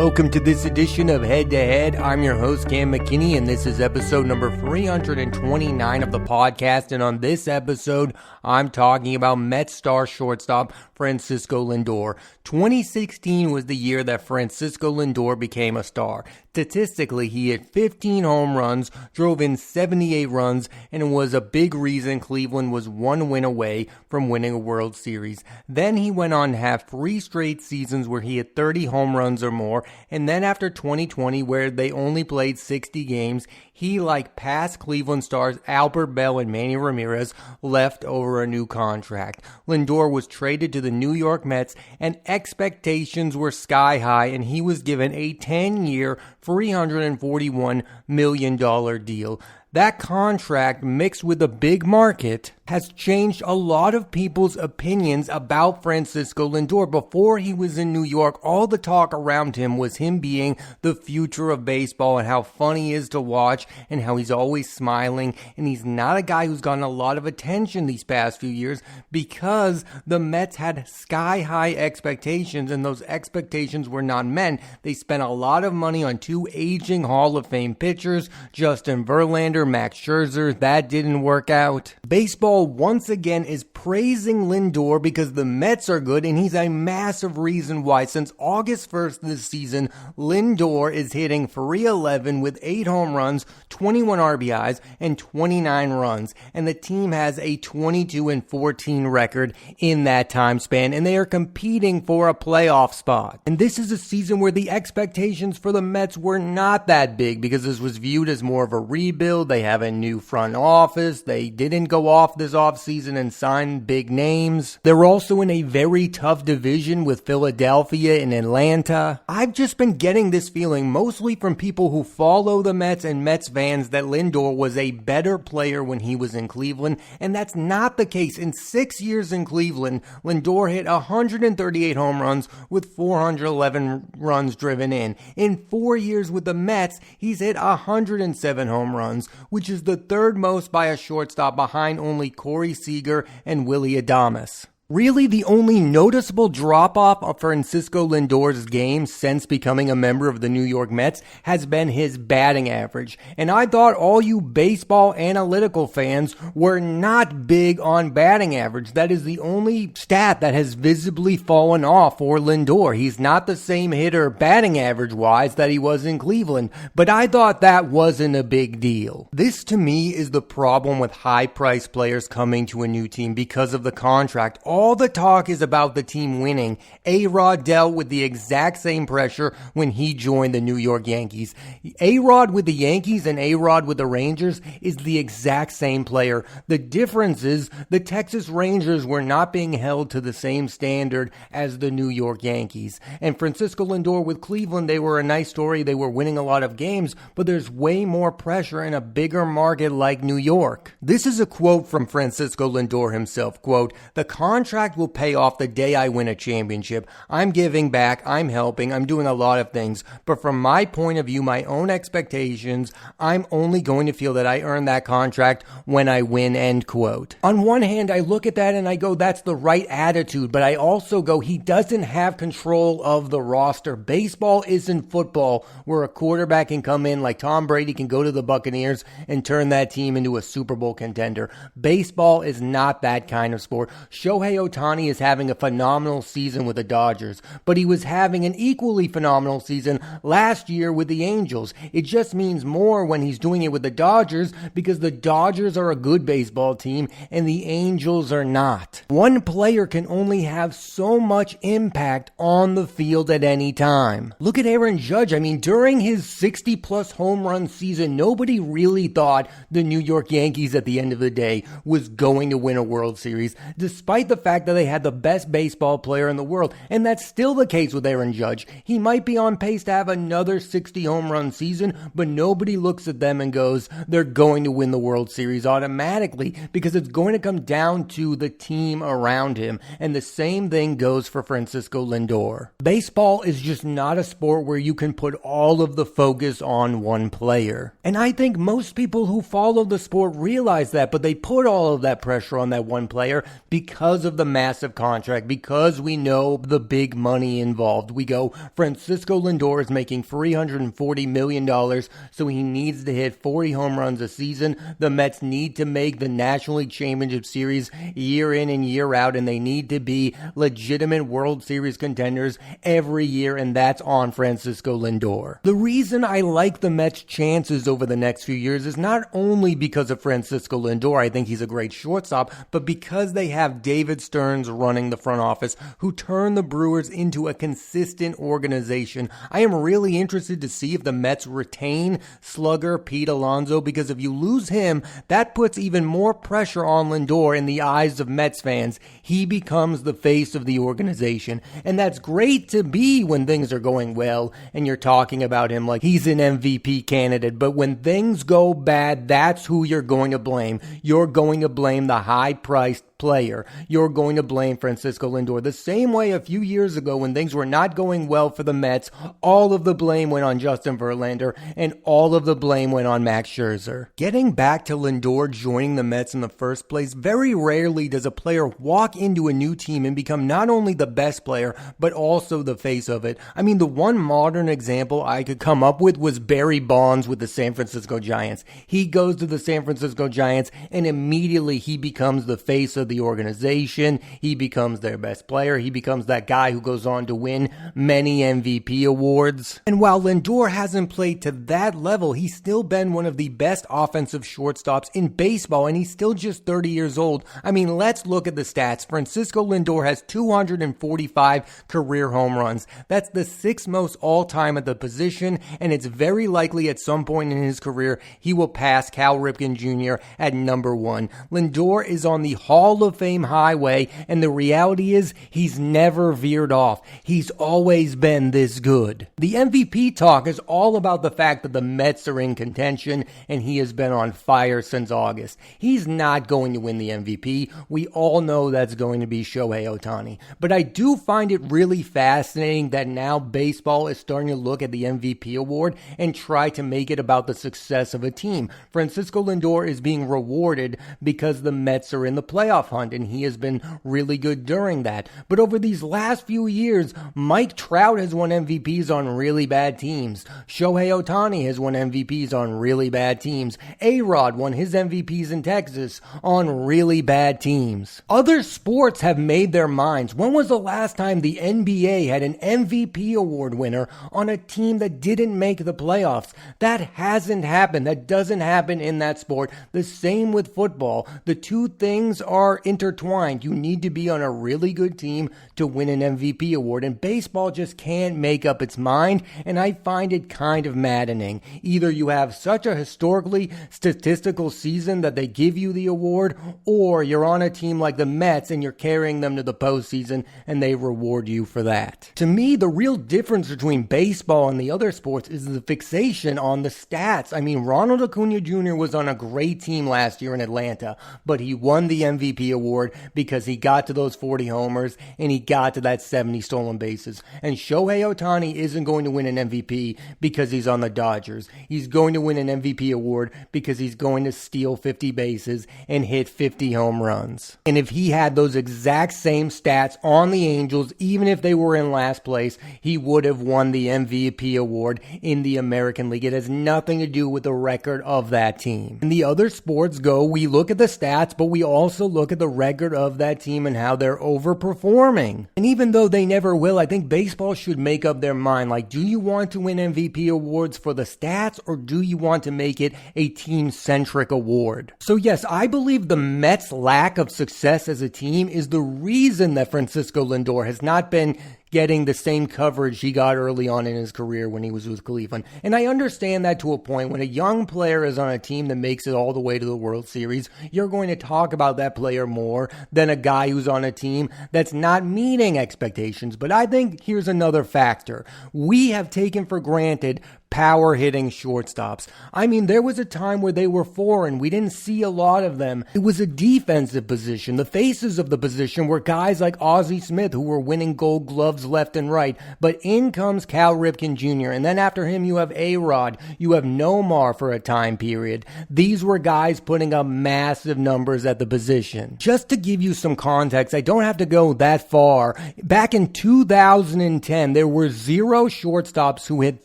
Welcome to this edition of Head to Head. I'm your host, Cam McKinney, and this is episode number 329 of the podcast. And on this episode, I'm talking about Mets star shortstop Francico Lindor. 2016 was the year that Francico Lindor became a star. Statistically, he hit 15 home runs, drove in 78 runs, and was a big reason Cleveland was one win away from winning a World Series. Then he went on to have 3 straight seasons where he hit 30 home runs or more, and then after 2020, where they only played 60 games, he, like past Cleveland stars Albert Bell and Manny Ramirez, left over a new contract. Lindor was traded to the New York Mets, and expectations were sky high, and he was given a 10-year, $341 million deal. That contract, mixed with a big market, has changed a lot of people's opinions about Francico Lindor. Before he was in New York, all the talk around him was him being the future of baseball and how fun he is to watch and how he's always smiling. And he's not a guy who's gotten a lot of attention these past few years because the Mets had sky-high expectations, and those expectations were not met. They spent a lot of money on 2 aging Hall of Fame pitchers, Justin Verlander, Max Scherzer. That didn't work out. Baseball once again is praising Lindor because the Mets are good, and he's a massive reason why. Since August 1st this season, Lindor is hitting .311 with 8 home runs, 21 RBIs, and 29 runs. And the team has a 22-14 record in that time span, and they are competing for a playoff spot. And this is a season where the expectations for the Mets were not that big because this was viewed as more of a rebuild. They have a new front office. They didn't go off this offseason and sign big names. They're also in a very tough division with Philadelphia and Atlanta. I've just been getting this feeling mostly from people who follow the Mets and Mets fans that Lindor was a better player when he was in Cleveland, and that's not the case. In 6 years in Cleveland, Lindor hit 138 home runs with 411 runs driven in. In 4 years with the Mets, he's hit 107 home runs, which is the third most by a shortstop behind only Corey Seager and Willie Adames. Really, the only noticeable drop-off of Francico Lindor's game since becoming a member of the New York Mets has been his batting average. And I thought all you baseball analytical fans were not big on batting average. That is the only stat that has visibly fallen off for Lindor. He's not the same hitter batting average-wise that he was in Cleveland, but I thought that wasn't a big deal. This, to me, is the problem with high-priced players coming to a new team because of the contract. All the talk is about the team winning. A-Rod dealt with the exact same pressure when he joined the New York Yankees. A-Rod with the Yankees and A-Rod with the Rangers is the exact same player. The difference is the Texas Rangers were not being held to the same standard as the New York Yankees. And Francico Lindor with Cleveland, they were a nice story. They were winning a lot of games, but there's way more pressure in a bigger market like New York. This is a quote from Francico Lindor himself. Quote, "The contract will pay off the day I win a championship. I'm giving back, I'm helping, I'm doing a lot of things. But from my point of view, my own expectations, I'm only going to feel that I earned that contract when I win," end quote. On one hand, I look at that and I go, that's the right attitude. But I also go, he doesn't have control of the roster. Baseball isn't football where a quarterback can come in like Tom Brady can go to the Buccaneers and turn that team into a Super Bowl contender. Baseball is not that kind of sport. Shohei Ohtani is having a phenomenal season with the Dodgers, but he was having an equally phenomenal season last year with the Angels. It just means more when he's doing it with the Dodgers because the Dodgers are a good baseball team and the Angels are not. One player can only have so much impact on the field at any time. Look at Aaron Judge. I mean, during his 60-plus home run season, nobody really thought the New York Yankees at the end of the day was going to win a World Series, despite the fact that they had the best baseball player in the world. And that's still the case with Aaron Judge. He might be on pace to have another 60 home run season, but nobody looks at them and goes, they're going to win the World Series automatically, because it's going to come down to the team around him. And the same thing goes for Francico Lindor. Baseball is just not a sport where you can put all of the focus on one player. And I think most people who follow the sport realize that, but they put all of that pressure on that one player because of the massive contract, because we know the big money involved. We go, Francisco Lindor is making $340 million, so he needs to hit 40 home runs a season. The Mets need to make the National League Championship Series year in and year out, and they need to be legitimate World Series contenders every year, and that's on Francisco Lindor. The reason I like the Mets' chances over the next few years is not only because of Francisco Lindor, I think he's a great shortstop, but because they have David Stearns running the front office, who turned the Brewers into a consistent organization. I am really interested to see if the Mets retain slugger Pete Alonso, because if you lose him, that puts even more pressure on Lindor in the eyes of Mets fans. He becomes the face of the organization, and that's great to be when things are going well and you're talking about him like he's an MVP candidate. But when things go bad, that's who you're going to blame. You're going to blame the high-priced player. You're going to blame Francisco Lindor. The same way a few years ago when things were not going well for the Mets, all of the blame went on Justin Verlander and all of the blame went on Max Scherzer. Getting back to Lindor joining the Mets in the first place, very rarely does a player walk into a new team and become not only the best player, but also the face of it. I mean, the one modern example I could come up with was Barry Bonds with the San Francisco Giants. He goes to the San Francisco Giants and immediately he becomes the face of the organization. He becomes their best player. He becomes that guy who goes on to win many MVP awards. And while Lindor hasn't played to that level, he's still been one of the best offensive shortstops in baseball, and he's still just 30 years old. I mean, let's look at the stats. Francisco Lindor has 245 career home runs. That's the sixth most all-time at the position, and it's very likely at some point in his career he will pass Cal Ripken Jr. at number one. Lindor is on the Hall of Fame highway, and the reality is he's never veered off. He's always been this good. The MVP talk is all about the fact that the Mets are in contention, and he has been on fire since August. He's not going to win the MVP. We all know that's going to be Shohei Ohtani. But I do find it really fascinating that now baseball is starting to look at the MVP award and try to make it about the success of a team. Francisco Lindor is being rewarded because the Mets are in the playoff hunt, and he has been really good during that. But over these last few years, Mike Trout has won MVPs on really bad teams. Shohei Ohtani has won MVPs on really bad teams. A-Rod won his MVPs in Texas on really bad teams. Other sports have made their minds. When was the last time the NBA had an MVP award winner on a team that didn't make the playoffs? That hasn't happened. That doesn't happen in that sport. The same with football. The two things are intertwined. You need to be on a really good team to win an MVP award, and baseball just can't make up its mind, and I find it kind of maddening. Either you have such a historically statistical season that they give you the award, or you're on a team like the Mets and you're carrying them to the postseason and they reward you for that. To me, the real difference between baseball and the other sports is the fixation on the stats. I mean, Ronald Acuna Jr. was on a great team last year in Atlanta, but he won the MVP award because he got to those 40 homers and he got to that 70 stolen bases. And Shohei Ohtani isn't going to win an MVP because he's on the Dodgers. He's going to win an MVP award because he's going to steal 50 bases and hit 50 home runs. And if he had those exact same stats on the Angels, even if they were in last place, he would have won the MVP award in the American League. It has nothing to do with the record of that team. In the other sports go, we look at the stats, but we also look at the record of that team and how they're overperforming. And even though they never will, I think baseball should make up their mind. Like, do you want to win MVP awards for the stats, or do you want to make it a team-centric award? So yes, I believe the Mets' lack of success as a team is the reason that Francisco Lindor has not been getting the same coverage he got early on in his career when he was with Cleveland. And I understand that to a point. When a young player is on a team that makes it all the way to the World Series, you're going to talk about that player more than a guy who's on a team that's not meeting expectations. But I think here's another factor. We have taken for granted power hitting shortstops. I mean, there was a time where they were foreign. We didn't see a lot of them. It was a defensive position. The faces of the position were guys like Ozzie Smith, who were winning Gold Gloves left and right. But in comes Cal Ripken Jr., and then after him you have A-Rod, you have Nomar for a time period. These were guys putting up massive numbers at the position. Just to give you some context, I don't have to go that far. Back in 2010, there were 0 shortstops who hit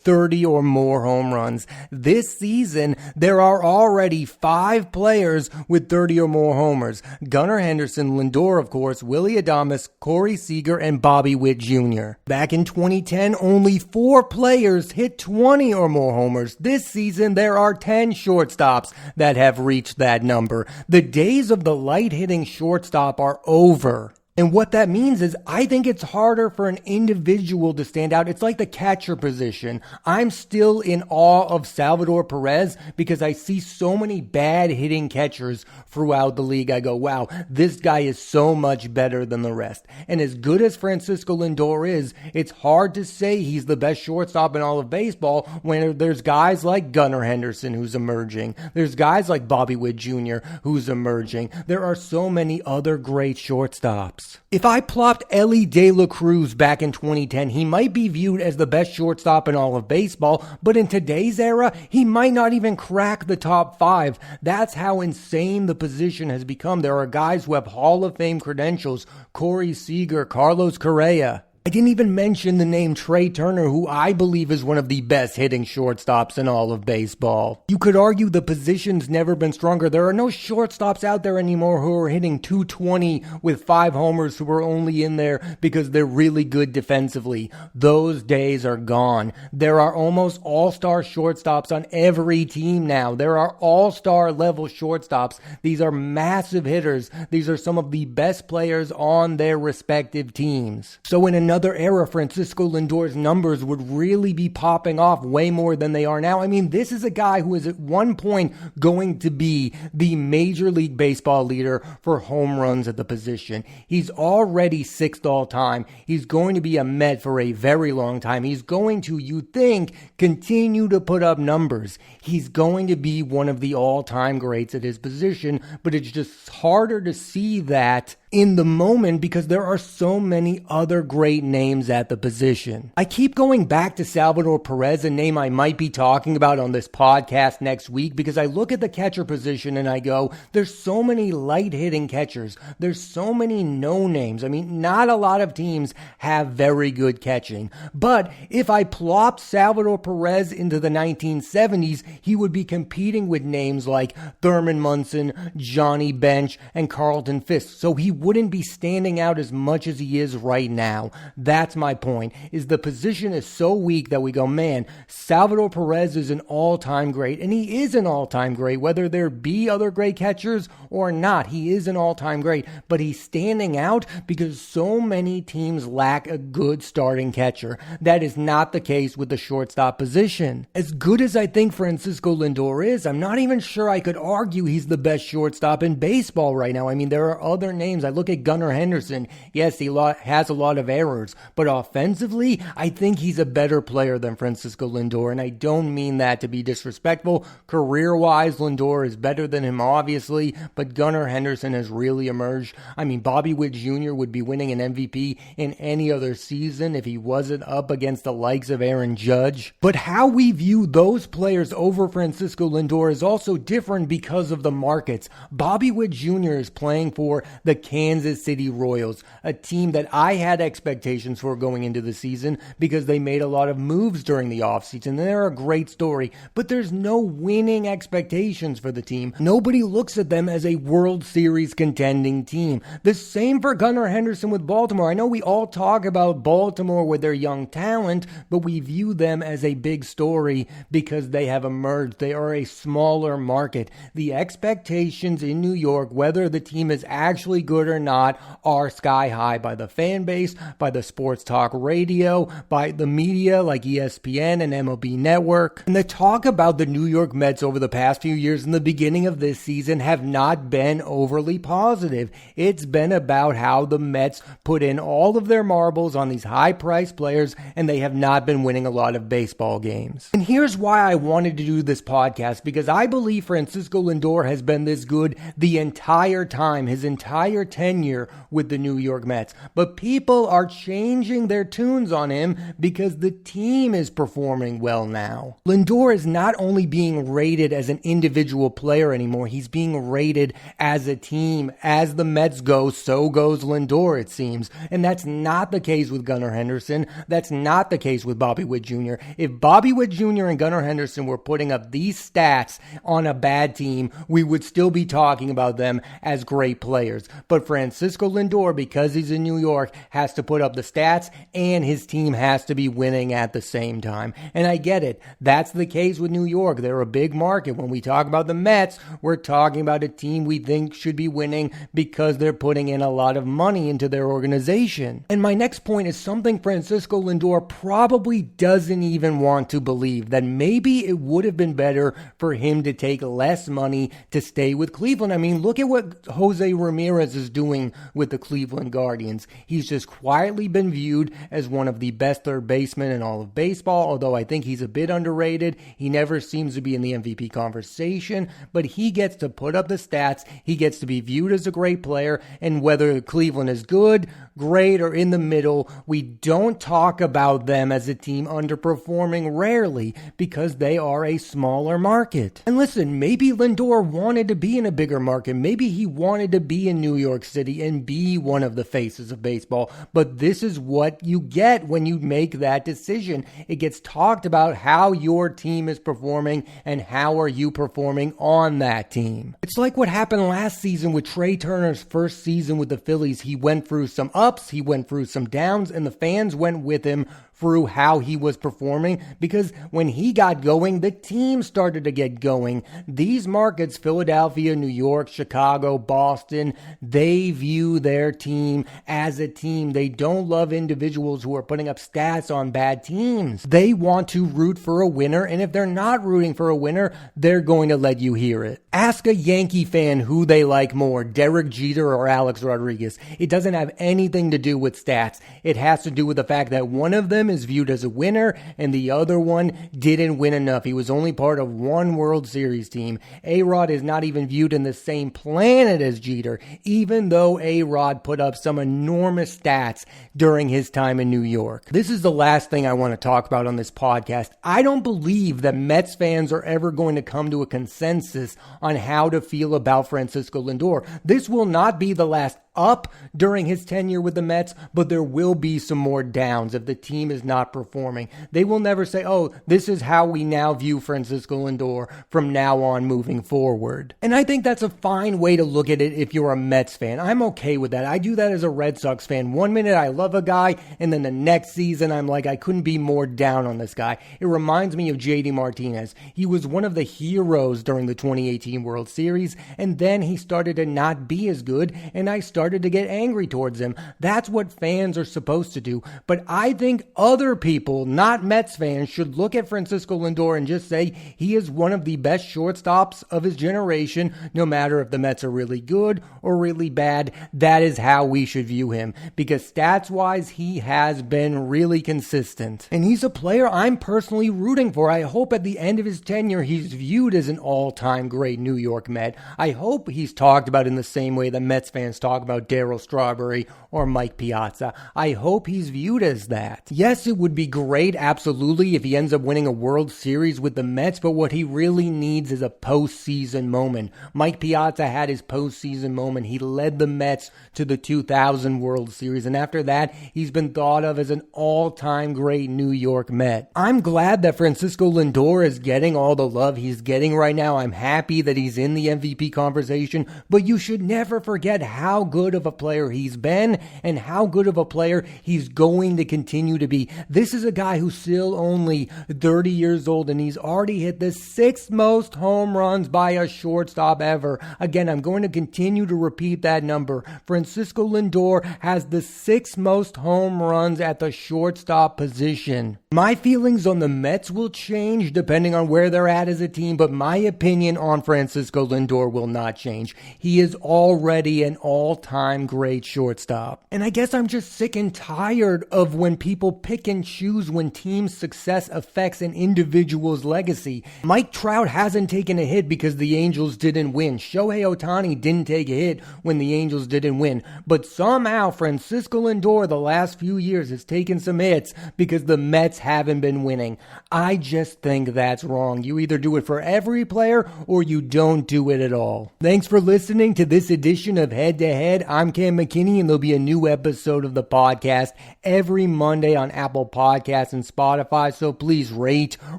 30 or more home runs. This season, there are already 5 players with 30 or more homers. Gunnar Henderson, Lindor, of course, Willie Adames, Corey Seager, and Bobby Witt Jr. Back in 2010, only 4 players hit 20 or more homers. This season, there are 10 shortstops that have reached that number. The days of the light-hitting shortstop are over. And what that means is I think it's harder for an individual to stand out. It's like the catcher position. I'm still in awe of Salvador Perez because I see so many bad hitting catchers throughout the league. I go, wow, this guy is so much better than the rest. And as good as Francisco Lindor is, it's hard to say he's the best shortstop in all of baseball when there's guys like Gunnar Henderson who's emerging. There's guys like Bobby Witt Jr. who's emerging. There are so many other great shortstops. If I plopped Elly De La Cruz back in 2010, he might be viewed as the best shortstop in all of baseball, but in today's era, he might not even crack the top 5. That's how insane the position has become. There are guys who have Hall of Fame credentials, Corey Seager, Carlos Correa. I didn't even mention the name Trey Turner, who I believe is one of the best hitting shortstops in all of baseball. You could argue the position's never been stronger. There are no shortstops out there anymore who are hitting 220 with 5 homers who are only in there because they're really good defensively. Those days are gone. There are almost all-star shortstops on every team now. There are all-star level shortstops. These are massive hitters. These are some of the best players on their respective teams. So in another era, Francisco Lindor's numbers would really be popping off way more than they are now. I mean, this is a guy who is at one point going to be the Major League Baseball leader for home runs at the position. He's already 6th all time. He's going to be a Met for a very long time. He's going to, you think, continue to put up numbers. He's going to be one of the all-time greats at his position, but it's just harder to see that in the moment because there are so many other great names at the position. I keep going back to Salvador Perez, a name I might be talking about on this podcast next week, because I look at the catcher position and I go, there's so many light-hitting catchers. There's so many no-names. I mean, not a lot of teams have very good catching. But if I plopped Salvador Perez into the 1970s, he would be competing with names like Thurman Munson, Johnny Bench, and Carlton Fisk. So he wouldn't be standing out as much as he is right now. That's my point, is the position is so weak that we go, man, Salvador Perez is an all-time great, and he is an all-time great, whether there be other great catchers or not. He is an all-time great, but he's standing out because so many teams lack a good starting catcher. That is not the case with the shortstop position. As good as I think Francisco Lindor is, I'm not even sure I could argue he's the best shortstop in baseball right now. I mean, there are other names. I look at Gunnar Henderson. Yes, he has a lot of errors, but offensively, I think he's a better player than Francisco Lindor, and I don't mean that to be disrespectful. Career-wise, Lindor is better than him, obviously, but Gunnar Henderson has really emerged. I mean, Bobby Witt Jr. would be winning an MVP in any other season if he wasn't up against the likes of Aaron Judge. But how we view those players over Francisco Lindor is also different because of the markets. Bobby Witt Jr. is playing for the Kansas City Royals, a team that I had expectations for going into the season because they made a lot of moves during the offseason. They're a great story, but there's no winning expectations for the team. Nobody looks at them as a World Series contending team. The same for Gunnar Henderson with Baltimore. I know we all talk about Baltimore with their young talent, but we view them as a big story because they have emerged. They are a smaller market. The expectations in New York, whether the team is actually good it or not, are sky high by the fan base, by the sports talk radio, by the media like ESPN and MLB Network. And the talk about the New York Mets over the past few years in the beginning of this season have not been overly positive. It's been about how the Mets put in all of their marbles on these high-priced players, and they have not been winning a lot of baseball games. And here's why I wanted to do this podcast, because I believe Francisco Lindor has been this good the entire time, his entire tenure with the New York Mets. But people are changing their tunes on him because the team is performing well now. Lindor is not only being rated as an individual player anymore, he's being rated as a team. As the Mets go, so goes Lindor, it seems. And that's not the case with Gunnar Henderson. That's not the case with Bobby Witt Jr. If Bobby Witt Jr. and Gunnar Henderson were putting up these stats on a bad team, we would still be talking about them as great players. But Francisco Lindor, because he's in New York, has to put up the stats and his team has to be winning at the same time. And I get it. That's the case with New York. They're a big market. When we talk about the Mets, we're talking about a team we think should be winning because they're putting in a lot of money into their organization. And my next point is something Francisco Lindor probably doesn't even want to believe, that maybe it would have been better for him to take less money to stay with Cleveland. I mean, look at what Jose Ramirez is doing with the Cleveland Guardians. He's just quietly been viewed as one of the best third basemen in all of baseball, although I think he's a bit underrated. He never seems to be in the MVP conversation, but he gets to put up the stats. He gets to be viewed as a great player, and whether Cleveland is good, great, or in the middle, we don't talk about them as a team underperforming rarely because they are a smaller market. And listen, maybe Lindor wanted to be in a bigger market. Maybe he wanted to be in New York City and be one of the faces of baseball, but this is what you get when you make that decision. It gets talked about how your team is performing and how are you performing on that team. It's like what happened last season with Trey Turner's first season with the Phillies. He went through some ups, he went through some downs, and the fans went with him through how he was performing, because when he got going, the team started to get going. These markets, Philadelphia, New York, Chicago, Boston, they view their team as a team. They don't love individuals who are putting up stats on bad teams. They want to root for a winner, and if they're not rooting for a winner, they're going to let you hear it. Ask a Yankee fan who they like more, Derek Jeter or Alex Rodriguez. It doesn't have anything to do with stats. It has to do with the fact that one of them is viewed as a winner and the other one didn't win enough. He was only part of one World Series team. A-Rod is not even viewed in the same planet as Jeter, even though A-Rod put up some enormous stats during his time in New York. This is the last thing I want to talk about on this podcast. I don't believe that Mets fans are ever going to come to a consensus on how to feel about Francisco Lindor. This will not be the last up during his tenure with the Mets, but there will be some more downs if the team is not performing. They will never say, oh, this is how we now view Francisco Lindor from now on moving forward. And I think that's a fine way to look at it if you're a Mets fan. I'm okay with that. I do that as a Red Sox fan. One minute I love a guy, and then the next season I'm like, I couldn't be more down on this guy. It reminds me of JD Martinez. He was one of the heroes during the 2018 World Series, and then he started to not be as good, and I started to get angry towards him. That's what fans are supposed to do. But I think other people, not Mets fans, should look at Francisco Lindor and just say he is one of the best shortstops of his generation, no matter if the Mets are really good or really bad. That is how we should view him, because stats-wise, he has been really consistent. And he's a player I'm personally rooting for. I hope at the end of his tenure, he's viewed as an all-time great New York Met. I hope he's talked about in the same way that Mets fans talk about Darryl Strawberry or Mike Piazza. I hope he's viewed as that. Yes, it would be great, absolutely, if he ends up winning a World Series with the Mets, but what he really needs is a postseason moment. Mike Piazza had his postseason moment. He led the Mets to the 2000 World Series, and after that, he's been thought of as an all-time great New York Met. I'm glad that Francisco Lindor is getting all the love he's getting right now. I'm happy that he's in the MVP conversation, but you should never forget how good good of a player he's been and how good of a player he's going to continue to be. This is a guy who's still only 30 years old, and he's already hit the 6th most home runs by a shortstop ever. Again, I'm going to continue to repeat that number. Francisco Lindor has the 6th most home runs at the shortstop position. My feelings on the Mets will change depending on where they're at as a team, but my opinion on Francisco Lindor will not change. He is already an all-time great shortstop. And I guess I'm just sick and tired of when people pick and choose when team success affects an individual's legacy. Mike Trout hasn't taken a hit because the Angels didn't win. Shohei Ohtani didn't take a hit when the Angels didn't win. But somehow Francisco Lindor the last few years has taken some hits because the Mets haven't been winning. I just think that's wrong. You either do it for every player or you don't do it at all. Thanks for listening to this edition of Head to Head. I'm Cam McKinney, and there'll be a new episode of the podcast every Monday on Apple Podcasts and Spotify, so please rate,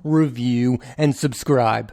review, and subscribe.